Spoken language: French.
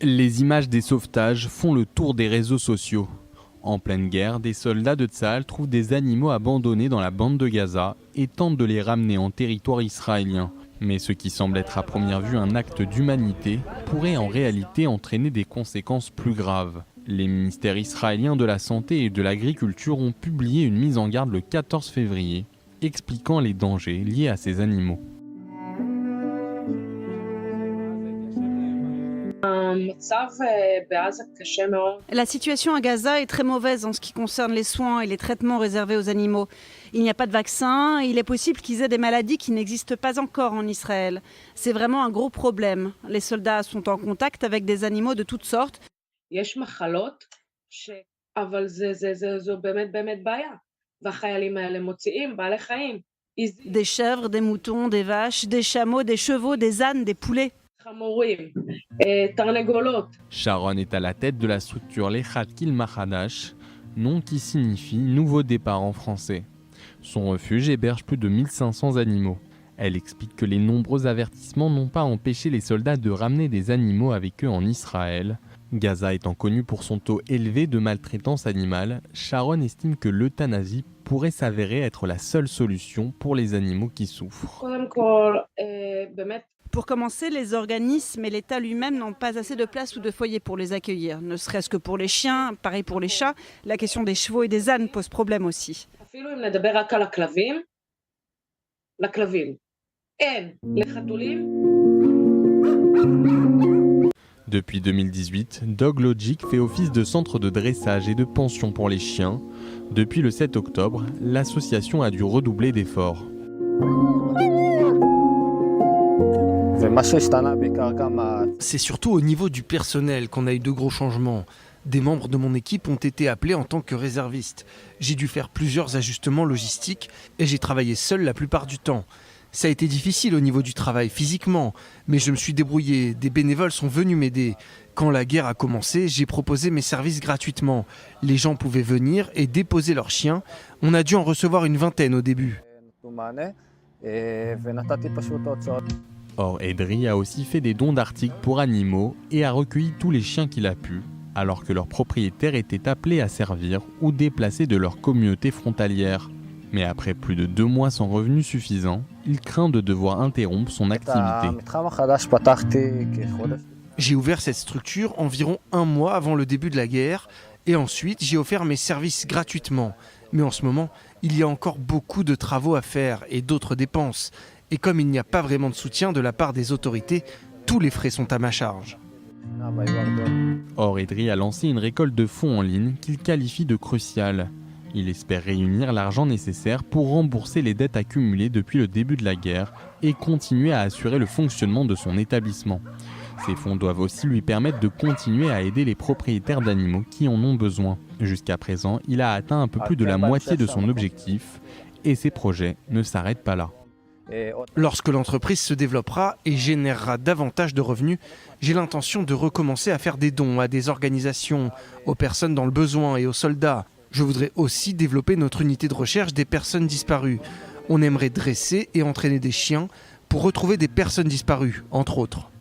Les images des sauvetages font le tour des réseaux sociaux. En pleine guerre, des soldats de Tsahal trouvent des animaux abandonnés dans la bande de Gaza et tentent de les ramener en territoire israélien. Mais ce qui semble être à première vue un acte d'humanité pourrait en réalité entraîner des conséquences plus graves. Les ministères israéliens de la Santé et de l'Agriculture ont publié une mise en garde le 14 février, expliquant les dangers liés à ces animaux. La situation à Gaza est très mauvaise en ce qui concerne les soins et les traitements réservés aux animaux. Il n'y a pas de vaccin, il est possible qu'ils aient des maladies qui n'existent pas encore en Israël. C'est vraiment un gros problème. Les soldats sont en contact avec des animaux de toutes sortes. Des chèvres, des moutons, des vaches, des chameaux, des chevaux, des ânes, des poulets. Sharon est à la tête de la structure Lechat Kil Mahadash, nom qui signifie nouveau départ en français. Son refuge héberge plus de 1500 animaux. Elle explique que les nombreux avertissements n'ont pas empêché les soldats de ramener des animaux avec eux en Israël. Gaza étant connu pour son taux élevé de maltraitance animale, Sharon estime que l'euthanasie pourrait s'avérer être la seule solution pour les animaux qui souffrent. Pour commencer, les organismes et l'État lui-même n'ont pas assez de place ou de foyer pour les accueillir. Ne serait-ce que pour les chiens, pareil pour les chats. La question des chevaux et des ânes pose problème aussi. Depuis 2018, Dog Logic fait office de centre de dressage et de pension pour les chiens. Depuis le 7 octobre, l'association a dû redoubler d'efforts. C'est surtout au niveau du personnel qu'on a eu de gros changements. Des membres de mon équipe ont été appelés en tant que réservistes. J'ai dû faire plusieurs ajustements logistiques et j'ai travaillé seul la plupart du temps. Ça a été difficile au niveau du travail physiquement, mais je me suis débrouillé. Des bénévoles sont venus m'aider. Quand la guerre a commencé, j'ai proposé mes services gratuitement. Les gens pouvaient venir et déposer leurs chiens. On a dû en recevoir une vingtaine au début. Or, Edri a aussi fait des dons d'articles pour animaux et a recueilli tous les chiens qu'il a pu, alors que leurs propriétaires étaient appelés à servir ou déplacés de leur communauté frontalière. Mais après plus de 2 mois sans revenus suffisants, il craint de devoir interrompre son activité. J'ai ouvert cette structure environ 1 mois avant le début de la guerre et ensuite j'ai offert mes services gratuitement. Mais en ce moment, il y a encore beaucoup de travaux à faire et d'autres dépenses. Et comme il n'y a pas vraiment de soutien de la part des autorités, tous les frais sont à ma charge. Or, Edri a lancé une récolte de fonds en ligne qu'il qualifie de cruciale. Il espère réunir l'argent nécessaire pour rembourser les dettes accumulées depuis le début de la guerre et continuer à assurer le fonctionnement de son établissement. Ces fonds doivent aussi lui permettre de continuer à aider les propriétaires d'animaux qui en ont besoin. Jusqu'à présent, il a atteint un peu plus de la moitié de son objectif et ses projets ne s'arrêtent pas là. Lorsque l'entreprise se développera et générera davantage de revenus, j'ai l'intention de recommencer à faire des dons à des organisations, aux personnes dans le besoin et aux soldats. Je voudrais aussi développer notre unité de recherche des personnes disparues. On aimerait dresser et entraîner des chiens pour retrouver des personnes disparues, entre autres.